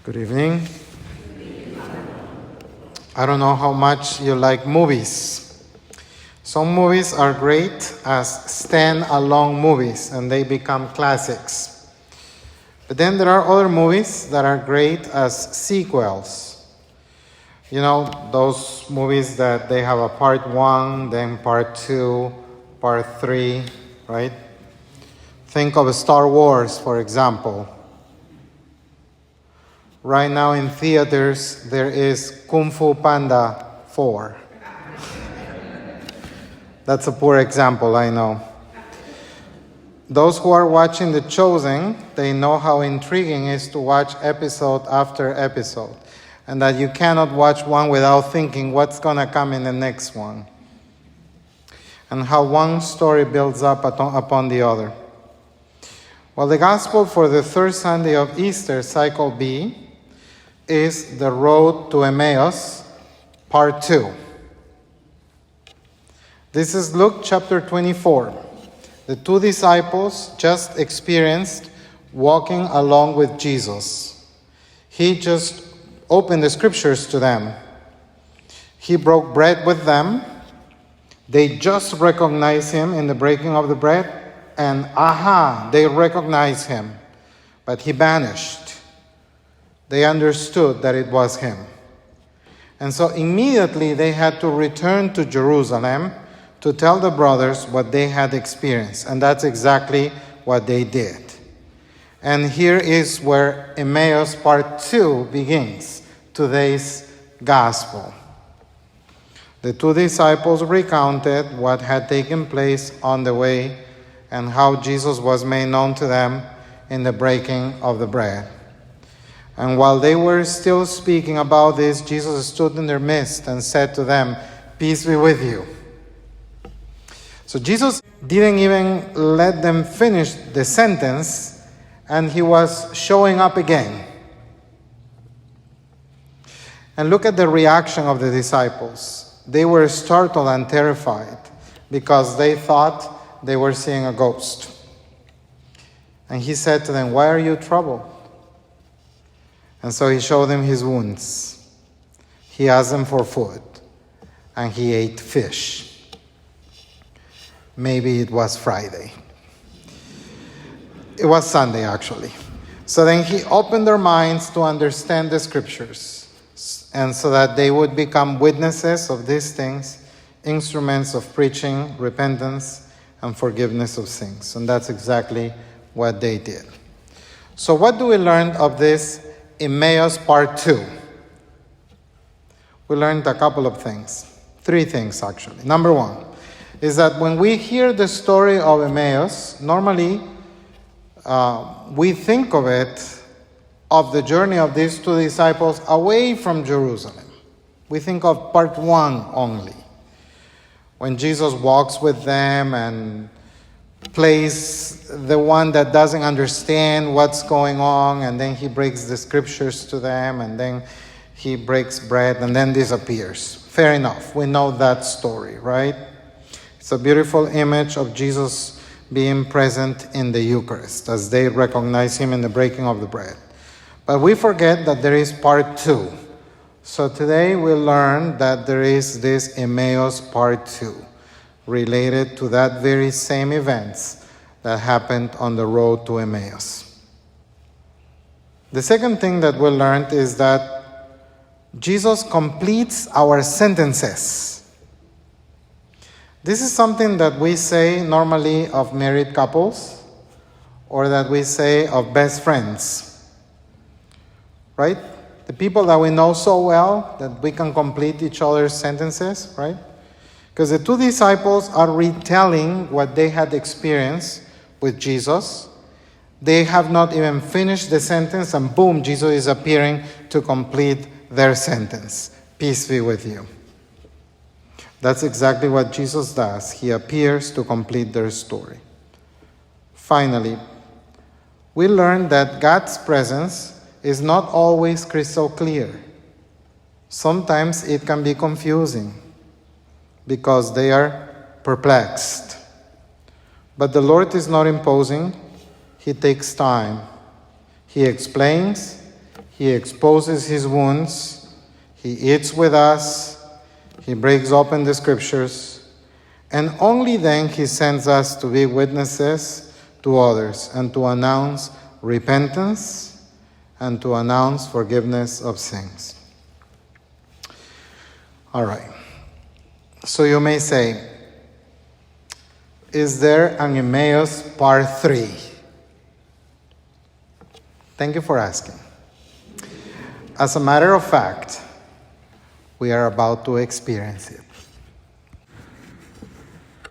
Good evening. I don't know how much you like movies. Some movies are great as stand-alone movies and they become classics. But then there are other movies that are great as sequels. You know, those movies that they have a part 1, then part 2, part 3, right? Think of Star Wars, for example. Right now in theaters, there is Kung Fu Panda 4. That's a poor example, I know. Those who are watching The Chosen, they know how intriguing it is to watch episode after episode, and that you cannot watch one without thinking what's going to come in the next one, and how one story builds up upon the other. Well, the gospel for the third Sunday of Easter, cycle B, is the road to Emmaus, part 2. This is Luke chapter 24. The two disciples just experienced walking along with Jesus. He just opened the scriptures to them. He broke bread with them. They just recognized him in the breaking of the bread, and they recognized him, but he vanished. They understood that it was him. And so immediately they had to return to Jerusalem to tell the brothers what they had experienced. And that's exactly what they did. And here is where Emmaus part 2 begins, today's gospel. The two disciples recounted what had taken place on the way and how Jesus was made known to them in the breaking of the bread. And while they were still speaking about this, Jesus stood in their midst and said to them, "Peace be with you." So Jesus didn't even let them finish the sentence, and he was showing up again. And look at the reaction of the disciples. They were startled and terrified because they thought they were seeing a ghost. And he said to them, "Why are you troubled?" And so he showed them his wounds. He asked them for food, and he ate fish. Maybe it was Friday. It was Sunday, actually. So then he opened their minds to understand the scriptures, and so that they would become witnesses of these things, instruments of preaching, repentance, and forgiveness of sins. And that's exactly what they did. So what do we learn of this Emmaus part 2? We learned a couple of things. 3 things, actually. Number 1 is that when we hear the story of Emmaus, normally we think of it, of the journey of these two disciples away from Jerusalem. We think of part 1 only, when Jesus walks with them and plays the one that doesn't understand what's going on, and then he breaks the scriptures to them, and then he breaks bread and then disappears. Fair enough. We know that story, right? It's a beautiful image of Jesus being present in the Eucharist as they recognize him in the breaking of the bread. But we forget that there is part 2. So today we learn that there is this Emmaus part 2, related to that very same events that happened on the road to Emmaus. The second thing that we learned is that Jesus completes our sentences. This is something that we say normally of married couples, or that we say of best friends, right? The people that we know so well that we can complete each other's sentences, right? Because the two disciples are retelling what they had experienced with Jesus. They have not even finished the sentence, and boom, Jesus is appearing to complete their sentence. Peace be with you. That's exactly what Jesus does. He appears to complete their story. Finally, we learn that God's presence is not always crystal clear. Sometimes it can be confusing, because they are perplexed. But the Lord is not imposing. He takes time. He explains, He exposes his wounds. He eats with us. He breaks open the scriptures. And only then he sends us to be witnesses to others and to announce repentance and to announce forgiveness of sins. All right. So you may say, is there an Emmaus part 3? Thank you for asking. As a matter of fact, we are about to experience it.